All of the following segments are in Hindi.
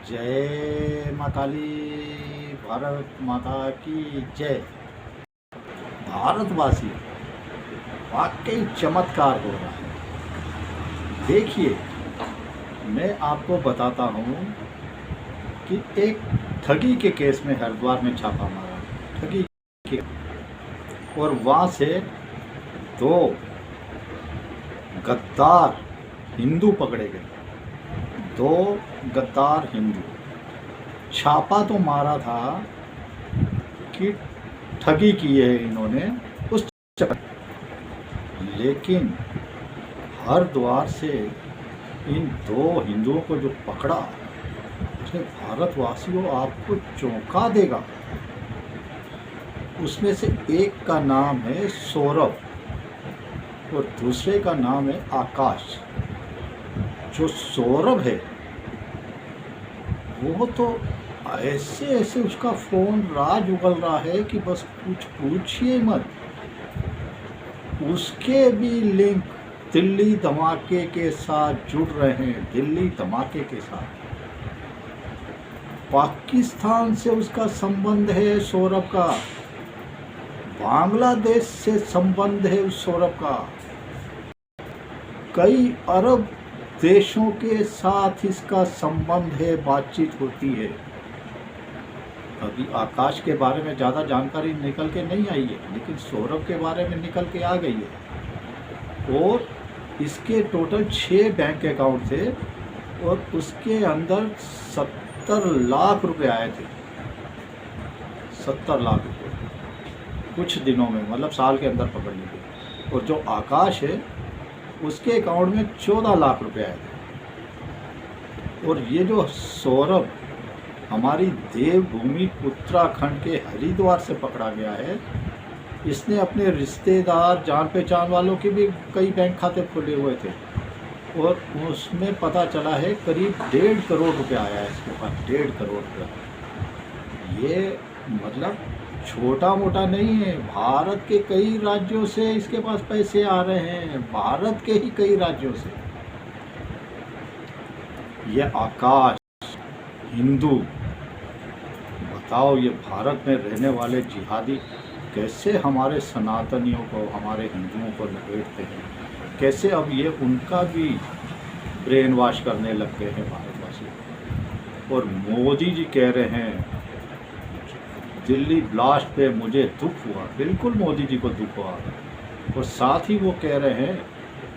जय माँ काली, भारत माता की जय। भारतवासी वाकई चमत्कार हो रहा है। देखिए, मैं आपको बताता हूँ कि एक ठगी के केस में हरिद्वार में छापा मारा, ठगी के, और वहाँ से दो गद्दार हिंदू पकड़े गए। दो गद्दार हिंदू। छापा तो मारा था कि ठगी की है इन्होंने उस चक्कर, लेकिन हरिद्वार से इन दो हिंदुओं को जो पकड़ा, उसने भारतवासियों आपको चौंका देगा। उसमें से एक का नाम है सौरभ और दूसरे का नाम है आकाश। जो सौरभ है वो तो ऐसे ऐसे उसका फ़ोन राज उगल रहा है कि बस कुछ पूछिए मत। उसके भी लिंक दिल्ली धमाके के साथ जुड़ रहे हैं, दिल्ली धमाके के साथ। पाकिस्तान से उसका संबंध है सौरभ का, बांग्लादेश से संबंध है उस सौरभ का, कई अरब देशों के साथ इसका संबंध है, बातचीत होती है। अभी आकाश के बारे में ज़्यादा जानकारी निकल के नहीं आई है, लेकिन सौरभ के बारे में निकल के आ गई है। और इसके टोटल 6 बैंक अकाउंट थे और उसके अंदर 70 लाख रुपए आए थे। 70 लाख रुपए कुछ दिनों में, मतलब साल के अंदर पकड़ लिए गए। और जो आकाश है उसके अकाउंट में 14 लाख रुपए आए थे। और ये जो सौरभ हमारी देवभूमि उत्तराखंड के हरिद्वार से पकड़ा गया है, इसने अपने रिश्तेदार जान पहचान वालों के भी कई बैंक खाते खोले हुए थे और उसमें पता चला है करीब 1.5 करोड़ रुपए आया है इसके पास। 1.5 करोड़ रुपये, ये मतलब छोटा मोटा नहीं है। भारत के कई राज्यों से इसके पास पैसे आ रहे हैं, भारत के ही कई राज्यों से। ये आकाश हिंदू, बताओ ये भारत में रहने वाले जिहादी कैसे हमारे सनातनियों को, हमारे हिंदुओं को लपेटते हैं, कैसे अब ये उनका भी ब्रेन वॉश करने लग गए हैं भारतवासी। और मोदी जी कह रहे हैं दिल्ली ब्लास्ट पे मुझे दुख हुआ। बिल्कुल मोदी जी को दुख हुआ। और साथ ही वो कह रहे हैं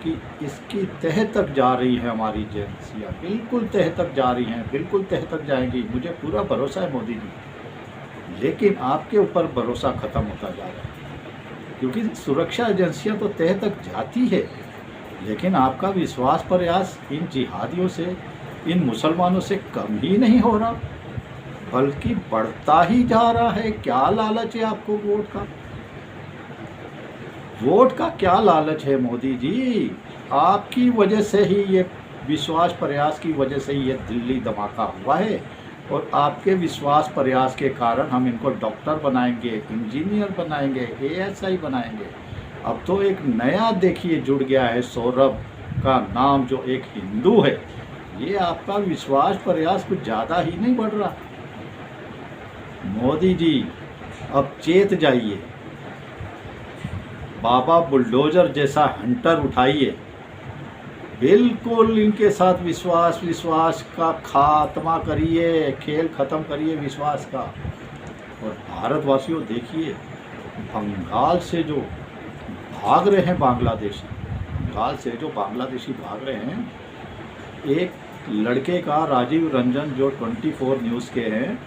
कि इसकी तह तक जा रही है हमारी एजेंसियाँ, बिल्कुल तह तक जा रही हैं, बिल्कुल तह तक जाएंगी। मुझे पूरा भरोसा है मोदी जी, लेकिन आपके ऊपर भरोसा ख़त्म होता जा रहा है, क्योंकि सुरक्षा एजेंसियाँ तो तह तक जाती है, लेकिन आपका विश्वास प्रयास इन जिहादियों से, इन मुसलमानों से कम ही नहीं हो रहा, बल्कि बढ़ता ही जा रहा है। क्या लालच है आपको वोट का? वोट का क्या लालच है मोदी जी? आपकी वजह से ही ये विश्वास प्रयास की वजह से ही ये दिल्ली धमाका हुआ है। और आपके विश्वास प्रयास के कारण हम इनको डॉक्टर बनाएंगे, इंजीनियर बनाएंगे, ASI बनाएंगे। अब तो एक नया देखिए जुड़ गया है, सौरभ का नाम, जो एक हिंदू है। ये आपका विश्वास प्रयास कुछ ज़्यादा ही नहीं बढ़ रहा? मोदी जी अब चेत जाइए, बाबा बुलडोजर जैसा हंटर उठाइए, बिल्कुल इनके साथ विश्वास का खात्मा करिए, खेल ख़त्म करिए विश्वास का। और भारतवासियों देखिए, बंगाल से जो भाग रहे हैं बांग्लादेशी, बंगाल से जो बांग्लादेशी भाग रहे हैं, एक लड़के का राजीव रंजन जो 24 न्यूज़ के हैं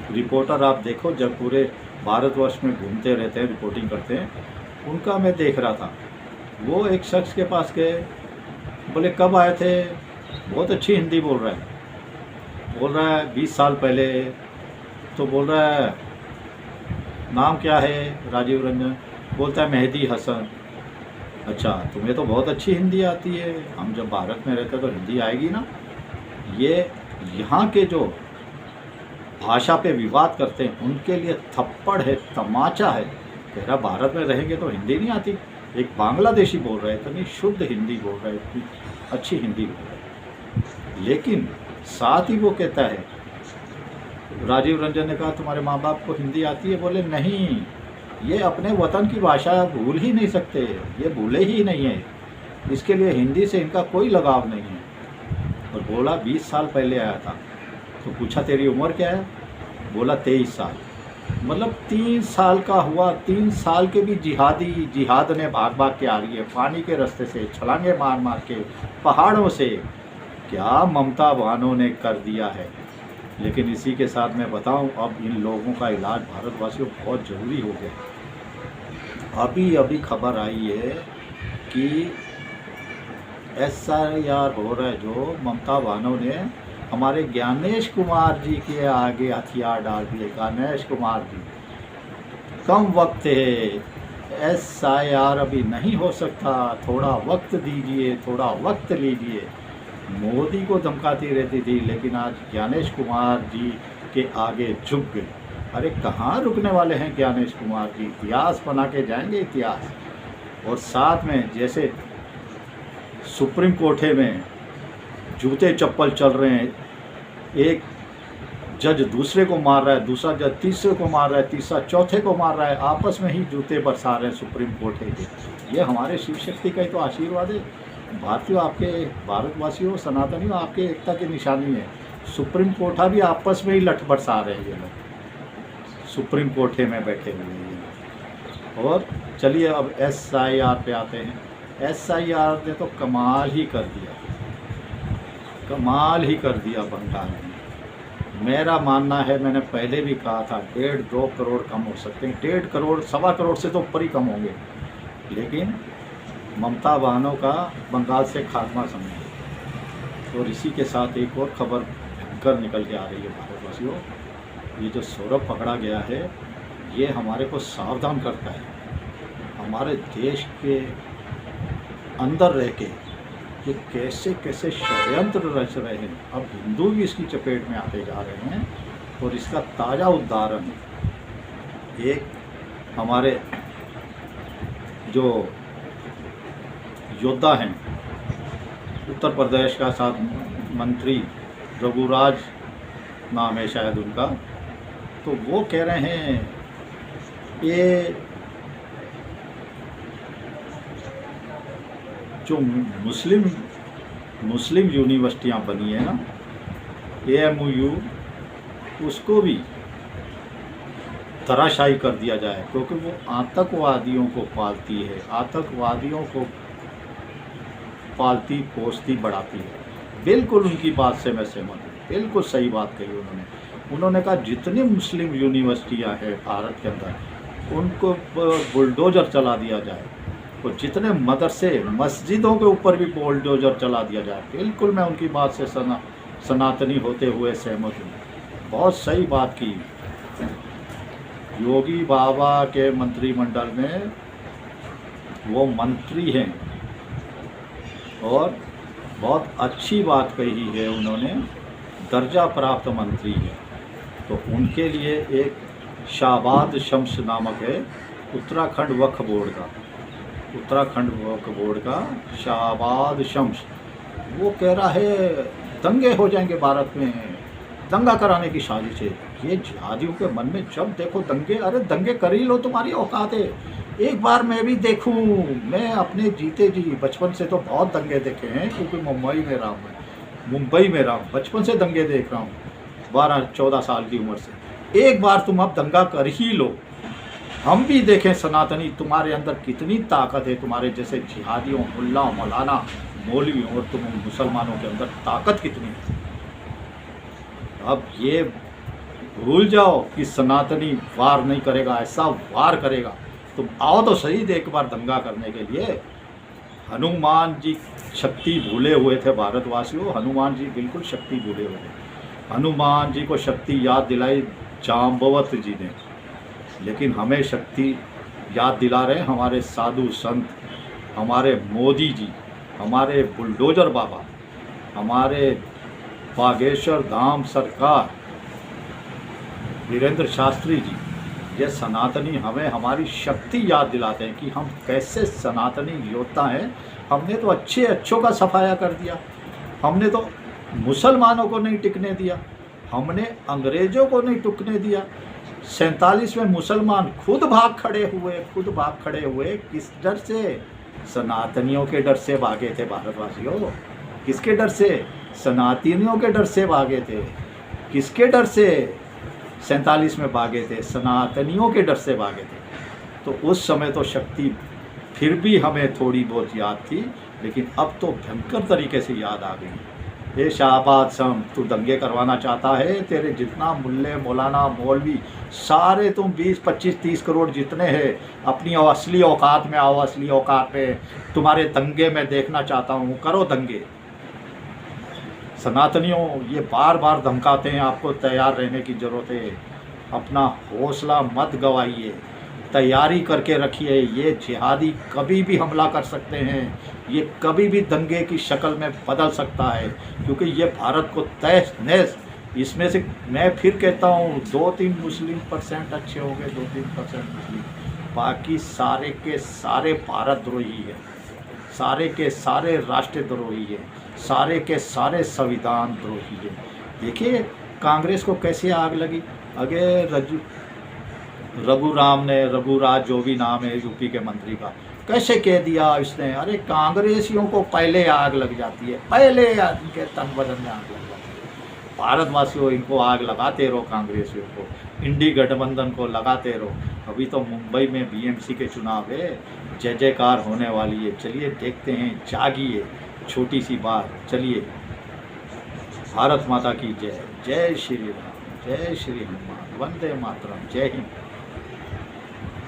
रिपोर्टर, आप देखो जब पूरे भारतवर्ष में घूमते रहते हैं, रिपोर्टिंग करते हैं, उनका मैं देख रहा था। वो एक शख्स के पास गए, बोले कब आए थे? बहुत अच्छी हिंदी बोल रहा है। बोल रहा है 20 साल पहले। तो बोल रहा है नाम क्या है? राजीव रंजन। बोलता है मेहदी हसन। अच्छा, तुम्हें तो बहुत अच्छी हिंदी आती है, हम जब भारत में रहते तो हिंदी आएगी ना। ये यहाँ के जो भाषा पे विवाद करते हैं उनके लिए थप्पड़ है, तमाचा है। कह रहा भारत में रहेंगे तो हिंदी नहीं आती। एक बांग्लादेशी बोल रहे थे, नहीं शुद्ध हिंदी बोल रहे, इतनी अच्छी हिंदी बोल रहे, लेकिन साथ ही वो कहता है, राजीव रंजन ने कहा तुम्हारे माँ बाप को हिंदी आती है? बोले नहीं, ये अपने वतन की भाषा भूल ही नहीं सकते, ये भूले ही नहीं है, इसके लिए हिंदी से इनका कोई लगाव नहीं है। और बोला 20 साल पहले आया था। तो पूछा तेरी उम्र क्या है? बोला 23 साल। मतलब 3 साल का हुआ, 3 साल के भी जिहाद ने भाग के आ रही है, पानी के रास्ते से छलांगे मार मार के, पहाड़ों से। क्या ममता बहनों ने कर दिया है। लेकिन इसी के साथ मैं बताऊं, अब इन लोगों का इलाज भारतवासियों बहुत ज़रूरी हो गया। अभी खबर आई है कि SIR हो रहा है, जो ममता बहनों ने हमारे ज्ञानेश कुमार जी के आगे हथियार डाल दिए। ज्ञानेश कुमार जी, कम वक्त है, SIR अभी नहीं हो सकता, थोड़ा वक्त दीजिए, थोड़ा वक्त लीजिए। मोदी को धमकाती रहती थी, लेकिन आज ज्ञानेश कुमार जी के आगे झुक गई। अरे कहाँ रुकने वाले हैं ज्ञानेश कुमार जी, इतिहास बना के जाएंगे, इतिहास। और साथ में जैसे सुप्रीम कोर्ट में जूते चप्पल चल रहे हैं, एक जज दूसरे को मार रहा है, दूसरा जज तीसरे को मार रहा है, तीसरा चौथे को मार रहा है, आपस में ही जूते बरसा रहे हैं सुप्रीम कोर्ट के। ये हमारे शिव शक्ति का ही तो आशीर्वाद है। भारतीय, आपके भारतवासियों, सनातनियों, आपके एकता की निशानी है। सुप्रीम कोर्टा भी आपस में ही लठ बरसा रहे हैं ये लोग, सुप्रीम कोर्टे में बैठे हुए हैं। और चलिए अब SIR पे आते हैं। SIR ने तो कमाल ही कर दिया, कमाल ही कर दिया बंगाल में। मेरा मानना है, मैंने पहले भी कहा था, 1.5-2 करोड़ कम हो सकते हैं, 1.5 करोड़, 1.25 करोड़ से तो ऊपर ही कम होंगे। लेकिन ममता बहनों का बंगाल से खात्मा समझिए। और इसी के साथ एक और खबर भयंकर निकल के आ रही है भारतवासियों। ये जो सौरभ पकड़ा गया है, ये हमारे को सावधान करता है। हमारे देश के अंदर रह के ये कैसे कैसे षड्यंत्र रच रहे हैं। अब हिंदू भी इसकी चपेट में आते जा रहे हैं। और इसका ताज़ा उदाहरण एक हमारे जो योद्धा हैं, उत्तर प्रदेश का साथ मंत्री रघुराज नाम है शायद उनका, तो वो कह रहे हैं ये जो मुस्लिम यूनिवर्सिटियाँ बनी है ना, AMU, उसको भी धराशायी कर दिया जाए, क्योंकि वो आतंकवादियों को पालती है, आतंकवादियों को पालती पोसती बढ़ाती है। बिल्कुल उनकी बात से मैं सहमत हूँ, बिल्कुल सही बात कही उन्होंने कहा जितनी मुस्लिम यूनिवर्सिटियाँ हैं भारत के अंदर, उनको बुलडोज़र चला दिया जाए, और जितने मदरसे मस्जिदों के ऊपर भी बुलडोज़र चला दिया जाए। बिल्कुल मैं उनकी बात से सनातनी होते हुए सहमत हूँ। बहुत सही बात की। योगी बाबा के मंत्रिमंडल में वो मंत्री हैं और बहुत अच्छी बात कही है उन्होंने, दर्जा प्राप्त मंत्री है। तो उनके लिए एक शाहबाद शम्स नामक है, उत्तराखंड वक्फ बोर्ड का शाहबाद शम्स, वो कह रहा है दंगे हो जाएंगे भारत में, दंगा कराने की साजिश है। ये जिहादियों के मन में जब देखो दंगे, अरे दंगे कर ही लो, तुम्हारी औकात है। एक बार मैं भी देखूं, मैं अपने जीते जी बचपन से तो बहुत दंगे देखे हैं, क्योंकि मुंबई में रहा हूँ, बचपन से दंगे देख रहा हूँ, 12-14 साल की उम्र से। एक बार तुम अब दंगा कर ही लो, हम भी देखें सनातनी तुम्हारे अंदर कितनी ताकत है, तुम्हारे जैसे जिहादियों, मुल्ला, मौलाना, मौलवियों, और तुम मुसलमानों के अंदर ताकत कितनी है। अब ये भूल जाओ कि सनातनी वार नहीं करेगा, ऐसा वार करेगा। तुम आओ तो सही एक बार दंगा करने के लिए। हनुमान जी शक्ति भूले हुए थे भारतवासियों, हनुमान जी बिल्कुल शक्ति भूले हुए थे। हनुमान जी को शक्ति याद दिलाई जाम्बवत जी ने, लेकिन हमें शक्ति याद दिला रहे हैं हमारे साधु संत, हमारे मोदी जी, हमारे बुलडोजर बाबा, हमारे बागेश्वर धाम सरकार वीरेंद्र शास्त्री जी। ये सनातनी हमें हमारी शक्ति याद दिलाते हैं कि हम कैसे सनातनी योद्धा हैं। हमने तो अच्छों का सफाया कर दिया, हमने तो मुसलमानों को नहीं टिकने दिया, हमने अंग्रेजों को नहीं टिकने दिया। 47 में मुसलमान खुद भाग खड़े हुए। किस डर से? सनातनियों के डर से भागे थे भारतवासियों। किसके डर से? सनातनियों के डर से भागे थे। किसके डर से 47 में भागे थे? सनातनियों के डर से भागे थे। तो उस समय तो शक्ति फिर भी हमें थोड़ी बहुत याद थी, लेकिन अब तो भयंकर तरीके से याद आ गई। ये शाहबाद सम, तू दंगे करवाना चाहता है, तेरे जितना मुल्ले मौलाना मौलवी सारे तुम 20 25 30 करोड़ जितने हैं, अपनी असली औकात में आओ। असली औकात में तुम्हारे दंगे मैं देखना चाहता हूँ, करो दंगे। सनातनियों ये बार बार धमकाते हैं, आपको तैयार रहने की ज़रूरत है। अपना हौसला मत गवाइए, तैयारी करके रखिए। ये जिहादी कभी भी हमला कर सकते हैं, ये कभी भी दंगे की शक्ल में बदल सकता है, क्योंकि ये भारत को तहस नहस, इसमें से मैं फिर कहता हूँ 2-3 मुस्लिम परसेंट अच्छे होंगे, 2-3% मुस्लिम, बाकी सारे के सारे भारत द्रोही है, सारे के सारे राष्ट्र द्रोही है, सारे के सारे संविधान द्रोही है। देखिए कांग्रेस को कैसे आग लगी। अगे रघुराज जो भी नाम है यूपी के मंत्री का, कैसे कह दिया इसने, अरे कांग्रेसियों को पहले आग लग जाती है, पहले इनके तन बदन में आग लग जाती है। भारतवासियों इनको आग लगाते रहो, कांग्रेसियों को, इंडी गठबंधन को लगाते रहो। अभी तो मुंबई में बीएमसी के चुनाव है, जय जयकार होने वाली है। चलिए देखते हैं, जागिए। छोटी सी बात, चलिए। भारत माता की जय। जय श्री राम, जय श्री हनुमान, वंदे मातरम, जय हिंद।